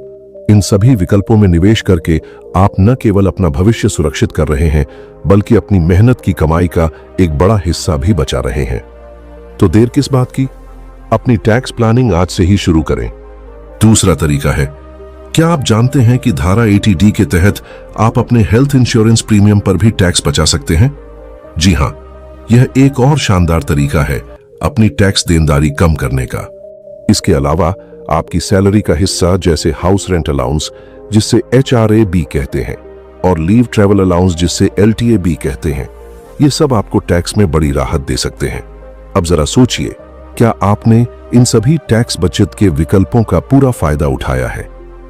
इन सभी विकल्पों में निवेश करके आप न केवल अपना भविष्य सुरक्षित कर रहे हैं, बल्कि अपनी मेहनत की कमाई का एक बड़ा हिस्सा भी बचा रहे हैं। तो देर किस बात की? अपनी टैक्स प्लानिंग आज से ही शुरू करें। दूसरा तरीका है, क्या आप जानते हैं कि धारा 80D के तहत आप अपने हेल्थ इंश्योरेंस प्रीमियम पर भी टैक्स बचा सकते हैं? जी हाँ, यह एक और शानदार तरीका है अपनी टैक्स देनदारी कम करने का। इसके अलावा आपकी सैलरी का हिस्सा, जैसे हाउस रेंट अलाउंस, जिससे HRA भी कहते हैं, और लीव ट्रैवल अलाउंस, जिससे LTA भी कहते हैं, ये सब आपको टैक्स में बड़ी राहत दे सकते हैं। अब जरा सोचिए, क्या आपने इन सभी टैक्स बचत के विकल्पों का पूरा फायदा उठाया है?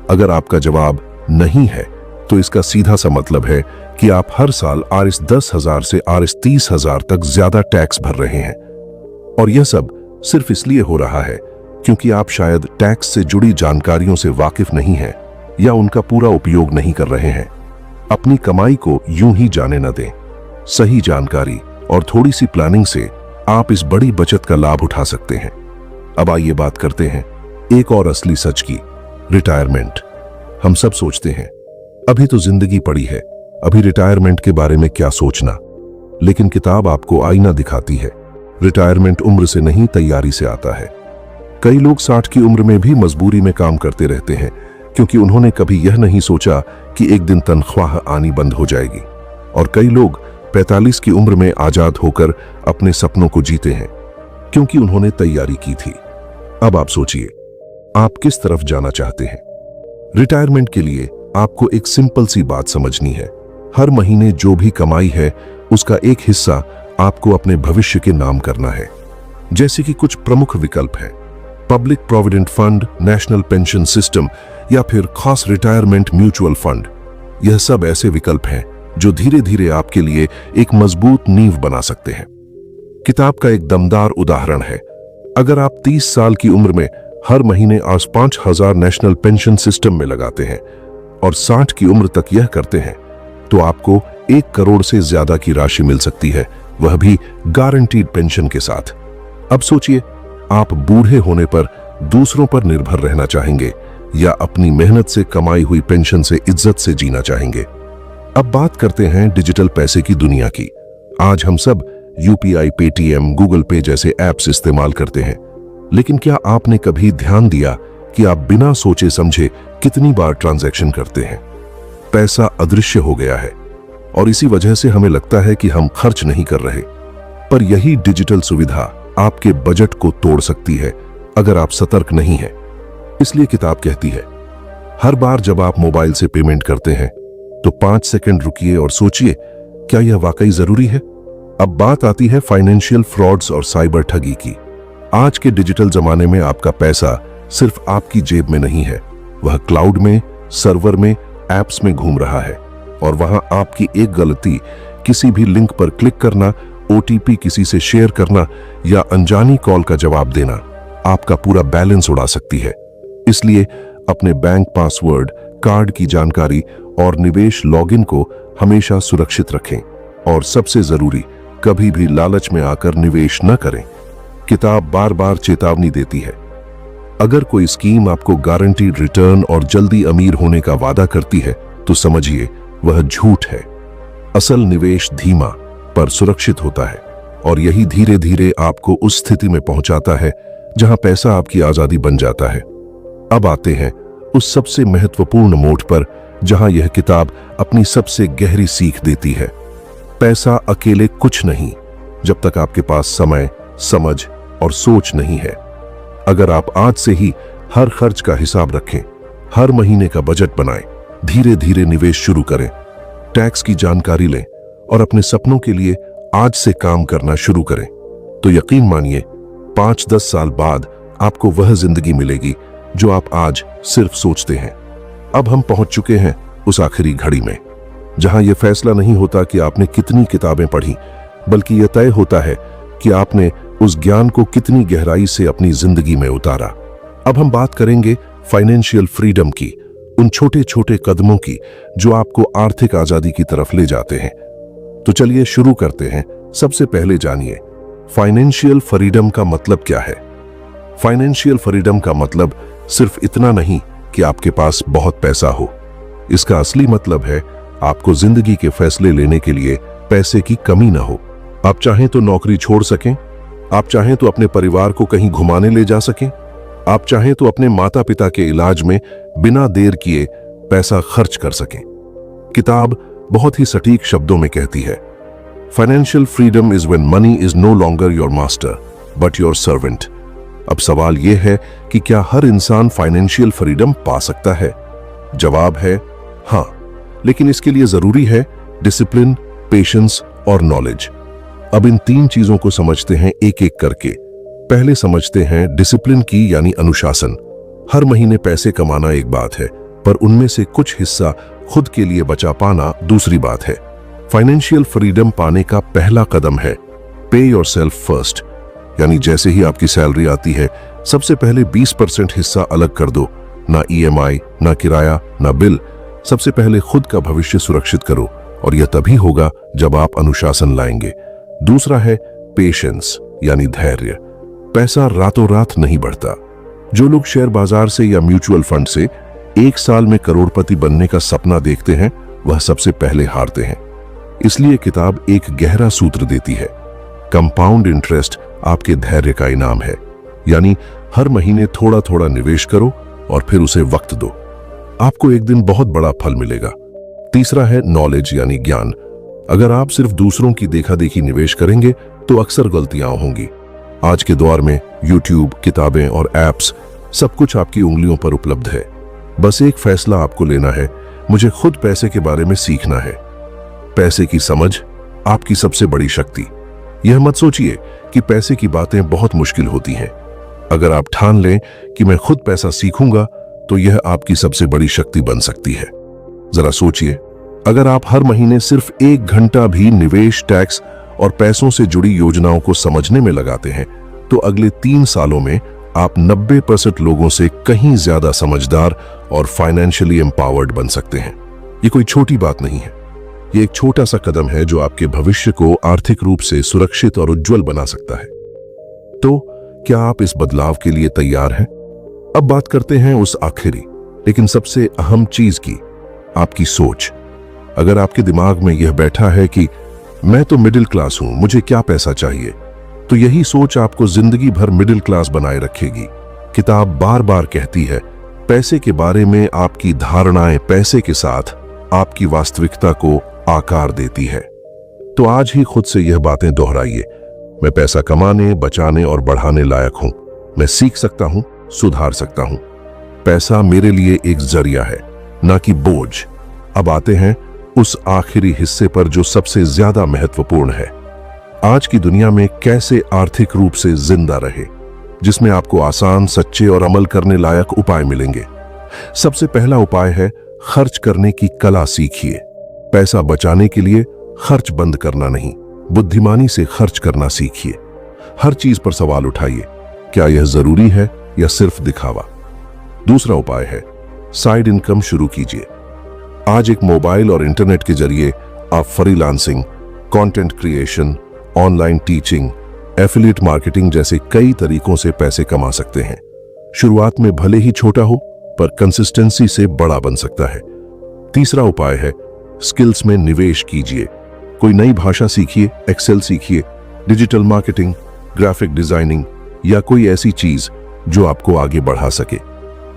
अगर आपका जवाब नहीं है, तो इसका सीधा सा मतलब है कि आप हर साल Rs 10,000 से Rs 30,000 तक ज्यादा टैक्स भर रहे हैं। और यह सब सिर्फ इसलिए हो रहा है क्योंकि आप शायद टैक्स से जुड़ी जानकारियों से वाकिफ नहीं हैं या उनका पूरा उपयोग नहीं कर रहे हैं। अपनी कमाई को यूं ही जाने न दें। सही जानकारी और थोड़ी सी प्लानिंग से आप इस बड़ी बचत का लाभ उठा सकते हैं। अब आइए बात करते हैं एक और असली सच की, रिटायरमेंट। हम सब सोचते हैं अभी तो जिंदगी पड़ी है, अभी रिटायरमेंट के बारे में क्या सोचना। लेकिन किताब आपको आईना दिखाती है। रिटायरमेंट उम्र से नहीं, तैयारी से आता है। कई लोग 60 की उम्र में भी मजबूरी में काम करते रहते हैं क्योंकि उन्होंने कभी यह नहीं सोचा कि एक दिन तनख्वाह आनी बंद हो जाएगी। और कई लोग 45 की उम्र में आजाद होकर अपने सपनों को जीते हैं क्योंकि उन्होंने तैयारी की थी। अब आप सोचिए, आप किस तरफ जाना चाहते हैं? रिटायरमेंट के लिए आपको एक सिंपल सी बात समझनी है। हर महीने जो भी कमाई है उसका एक हिस्सा आपको अपने भविष्य के नाम करना है। जैसे कि कुछ प्रमुख विकल्प हैं, public provident fund, national pension system या फिर खास रिटायरमेंट म्यूचुअल फंड। यह सब ऐसे विकल्प हैं जो धीरे धीरे आपके लिए एक मजबूत नींव बना सकते हैं। किताब का एक दमदार उदाहरण है। अगर आप 30 साल की उम्र में हर महीने 5,000 नेशनल पेंशन सिस्टम में लगाते हैं और 60 की उम्र तक यह करते हैं, तो आपको 1 करोड़ से ज्यादा की राशि मिल सकती है, वह भी गारंटीड पेंशन के साथ। अब सोचिए, आप बूढ़े होने पर दूसरों पर निर्भर रहना चाहेंगे या अपनी मेहनत से कमाई हुई पेंशन से इज्जत से जीना चाहेंगे। अब बात करते हैं डिजिटल पैसे की दुनिया की। आज हम सब यूपीआई, पेटीएम, गूगल पे जैसे ऐप्स इस्तेमाल करते हैं, लेकिन क्या आपने कभी ध्यान दिया कि आप बिना सोचे समझे कितनी बार ट्रांजैक्शन करते हैं? पैसा अदृश्य हो गया है और इसी वजह से हमें लगता है कि हम खर्च नहीं कर रहे। पर यही डिजिटल सुविधा आपके बजट को तोड़ सकती है अगर आप सतर्क नहीं हैं। इसलिए किताब कहती है, हर बार जब आप मोबाइल से पेमेंट करते हैं तो 5 सेकंड रुकिए और सोचिए, क्या यह वाकई जरूरी है? अब बात आती है फाइनेंशियल फ्रॉड्स और साइबर ठगी की। आज के डिजिटल जमाने में आपका पैसा सिर्फ आपकी जेब में नहीं है, वह क्लाउड में, सर्वर में, एप्स में घूम रहा है। और वहां आपकी एक गलती, किसी भी लिंक पर क्लिक करना, ओटीपी किसी से शेयर करना या अनजानी कॉल का जवाब देना आपका पूरा बैलेंस उड़ा सकती है। इसलिए अपने बैंक पासवर्ड, कार्ड की जानकारी और निवेश लॉगिन को हमेशा सुरक्षित रखें। और सबसे जरूरी, कभी भी लालच में आकर निवेश न करें। किताब बार बार चेतावनी देती है, अगर कोई स्कीम आपको गारंटीड रिटर्न और जल्दी अमीर होने का वादा करती है तो समझिए वह झूठ है। असल निवेश धीमा पर सुरक्षित होता है और यही धीरे धीरे आपको उस स्थिति में पहुंचाता है जहां पैसा आपकी आजादी बन जाता है। अब आते हैं उस सबसे महत्वपूर्ण मोड़ पर जहां यह किताब अपनी सबसे गहरी सीख देती है। पैसा अकेले कुछ नहीं जब तक आपके पास समय, समझ और सोच नहीं है। अगर आप आज से ही हर खर्च का हिसाब रखें, हर महीने का बजट बनाएं, धीरे धीरे निवेश शुरू करें, टैक्स की जानकारी लें और अपने सपनों के लिए आज से काम करना शुरू करें, तो यकीन मानिए 5-10 साल बाद आपको वह जिंदगी मिलेगी जो आप आज सिर्फ सोचते हैं। अब हम पहुंच चुके हैं उस आखिरी घड़ी में जहां यह फैसला नहीं होता कि आपने कितनी किताबें पढ़ी, बल्कि यह तय होता है कि आपने उस ज्ञान को कितनी गहराई से अपनी जिंदगी में उतारा। अब हम बात करेंगे फाइनेंशियल फ्रीडम की, उन छोटे छोटे कदमों की जो आपको आर्थिक आजादी की तरफ ले जाते हैं। तो चलिए शुरू करते हैं। सबसे पहले जानिए, फाइनेंशियल फ्रीडम का मतलब क्या है। फाइनेंशियल फ्रीडम का मतलब सिर्फ इतना नहीं कि आपके पास बहुत पैसा हो। इसका असली मतलब है आपको जिंदगी के फैसले लेने के लिए पैसे की कमी ना हो। आप चाहें तो नौकरी छोड़ सकें, आप चाहें तो अपने परिवार को कहीं घुमाने ले जा सकें, आप चाहें तो अपने माता पिता के इलाज में बिना देर किए पैसा खर्च कर सकें। किताब बहुत ही सटीक शब्दों में कहती है, financial freedom is when money is no longer your master but your servant. अब सवाल यह है कि क्या हर इंसान फाइनेंशियल फ्रीडम पा सकता है? जवाब है हाँ, लेकिन इसके लिए जरूरी है डिसिप्लिन, पेशेंस और नॉलेज। अब इन 3 चीजों को समझते हैं एक एक करके। पहले समझते हैं डिसिप्लिन की, यानी अनुशासन। हर महीने पैसे कमाना एक बात है, पर उनमें से कुछ हिस्सा खुद के लिए बचा पाना दूसरी बात है। फाइनेंशियल फ्रीडम पाने का पहला कदम है पे योरसेल्फ फर्स्ट, यानी जैसे ही आपकी सैलरी आती है सबसे पहले 20% हिस्सा अलग कर दो। ना EMI, ना किराया, ना बिल। सबसे पहले खुद का भविष्य सुरक्षित करो, और यह तभी होगा जब आप अनुशासन लाएंगे। दूसरा है पेशेंस, यानी धैर्य। पैसा रातों रात नहीं बढ़ता। जो लोग शेयर बाजार से या म्यूचुअल फंड से 1 साल में करोड़पति बनने का सपना देखते हैं, वह सबसे पहले हारते हैं। इसलिए किताब एक गहरा सूत्र देती है, कंपाउंड इंटरेस्ट आपके धैर्य का इनाम है। यानी हर महीने थोड़ा थोड़ा निवेश करो और फिर उसे वक्त दो, आपको एक दिन बहुत बड़ा फल मिलेगा। तीसरा है नॉलेज, यानी ज्ञान। अगर आप सिर्फ दूसरों की देखा देखी निवेश करेंगे तो अक्सर गलतियां होंगी। आज के दौर में YouTube, किताबें और एप्स सब कुछ आपकी उंगलियों पर उपलब्ध है। बस एक फैसला आपको लेना है, मुझे खुद पैसे के बारे में सीखना है। पैसे की समझ आपकी सबसे बड़ी शक्ति। यह मत सोचिए कि पैसे की बातें बहुत मुश्किल होती हैं। अगर आप ठान लें कि मैं खुद पैसा सीखूंगा, तो यह आपकी सबसे बड़ी शक्ति बन सकती है। जरा सोचिए, अगर आप हर महीने सिर्फ 1 घंटा भी निवेश, टैक्स और पैसों से जुड़ी योजनाओं को समझने में लगाते हैं, तो अगले 3 सालों में आप 90% लोगों से कहीं ज्यादा समझदार और फाइनेंशियली एम्पावर्ड बन सकते हैं। ये कोई छोटी बात नहीं है, ये एक छोटा सा कदम है जो आपके भविष्य को आर्थिक रूप से सुरक्षित और उज्जवल बना सकता है। तो क्या आप इस बदलाव के लिए तैयार हैं? अब बात करते हैं उस आखिरी लेकिन सबसे अहम चीज की, आपकी सोच। अगर आपके दिमाग में यह बैठा है कि मैं तो मिडिल क्लास हूं, मुझे क्या पैसा चाहिए, तो यही सोच आपको जिंदगी भर मिडिल क्लास बनाए रखेगी। किताब बार बार कहती है, पैसे के बारे में आपकी धारणाएं पैसे के साथ आपकी वास्तविकता को आकार देती है। तो आज ही खुद से यह बातें दोहराइए, मैं पैसा कमाने, बचाने और बढ़ाने लायक हूं। मैं सीख सकता हूं, सुधार सकता हूं। पैसा मेरे लिए एक जरिया है, ना कि बोझ। अब आते हैं उस आखिरी हिस्से पर जो सबसे ज्यादा महत्वपूर्ण है। आज की दुनिया में कैसे आर्थिक रूप से जिंदा रहे, जिसमें आपको आसान, सच्चे और अमल करने लायक उपाय मिलेंगे। सबसे पहला उपाय है खर्च करने की कला सीखिए। पैसा बचाने के लिए खर्च बंद करना नहीं, बुद्धिमानी से खर्च करना सीखिए। हर चीज पर सवाल उठाइए, क्या यह जरूरी है या सिर्फ दिखावा। दूसरा उपाय है साइड इनकम शुरू कीजिए। आज एक मोबाइल और इंटरनेट के जरिए आप freelancing, content creation, online teaching, affiliate marketing जैसे कई तरीकों से पैसे कमा सकते हैं। शुरुआत में भले ही छोटा हो, पर कंसिस्टेंसी से बड़ा बन सकता है। तीसरा उपाय है स्किल्स में निवेश कीजिए। कोई नई भाषा सीखिए, एक्सेल सीखिए, डिजिटल मार्केटिंग, ग्राफिक डिजाइनिंग या कोई ऐसी चीज जो आपको आगे बढ़ा सके।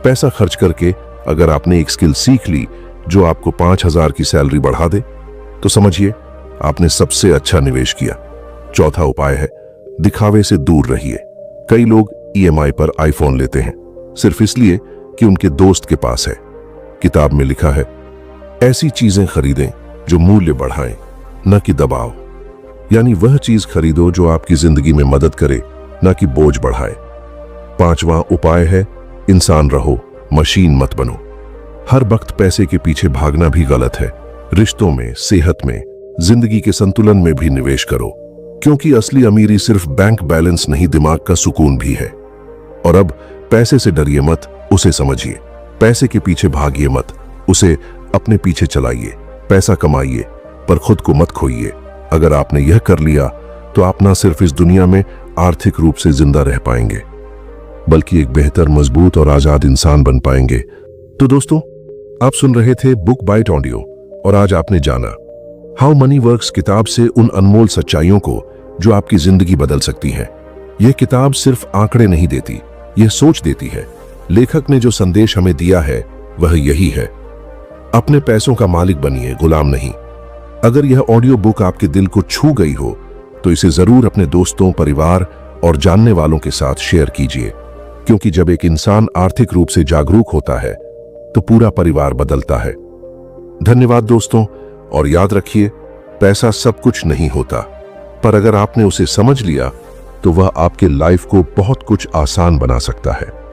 पैसा खर्च करके अगर आपने एक स्किल सीख ली जो आपको 5,000 की सैलरी बढ़ा दे, तो समझिए आपने सबसे अच्छा निवेश किया। चौथा उपाय है दिखावे से दूर रहिए। कई लोग EMI पर आईफोन लेते हैं सिर्फ इसलिए कि उनके दोस्त के पास है। किताब में लिखा है, ऐसी चीजें खरीदें जो मूल्य बढ़ाएं, न कि दबाव। यानी वह चीज खरीदो जो आपकी जिंदगी में मदद करे, न कि बोझ बढ़ाए। पांचवा उपाय है इंसान रहो, मशीन मत बनो। हर वक्त पैसे के पीछे भागना भी गलत है। रिश्तों में, सेहत में, जिंदगी के संतुलन में भी निवेश करो, क्योंकि असली अमीरी सिर्फ बैंक बैलेंस नहीं, दिमाग का सुकून भी है। और अब पैसे से डरिए मत, उसे समझिए। पैसे के पीछे भागिए मत, उसे अपने पीछे चलाइए। पैसा कमाइए, पर खुद को मत खोइए। अगर आपने यह कर लिया तो आप ना सिर्फ इस दुनिया में आर्थिक रूप से जिंदा रह पाएंगे, बल्कि एक बेहतर, मजबूत और आजाद इंसान बन पाएंगे। तो दोस्तों, आप सुन रहे थे बुक बाइट ऑडियो, और आज आपने जाना हाउ मनी वर्क्स किताब से उन अनमोल सच्चाइयों को जो आपकी जिंदगी बदल सकती हैं। यह किताब सिर्फ आंकड़े नहीं देती, यह सोच देती है। लेखक ने जो संदेश हमें दिया है वह यही है, अपने पैसों का मालिक बनिए, गुलाम नहीं। अगर यह ऑडियो बुक आपके दिल को छू गई हो तो इसे जरूर अपने दोस्तों, परिवार और जानने वालों के साथ शेयर कीजिए, क्योंकि जब एक इंसान आर्थिक रूप से जागरूक होता है तो पूरा परिवार बदलता है। धन्यवाद दोस्तों, और याद रखिए, पैसा सब कुछ नहीं होता, पर अगर आपने उसे समझ लिया तो वह आपके लाइफ को बहुत कुछ आसान बना सकता है।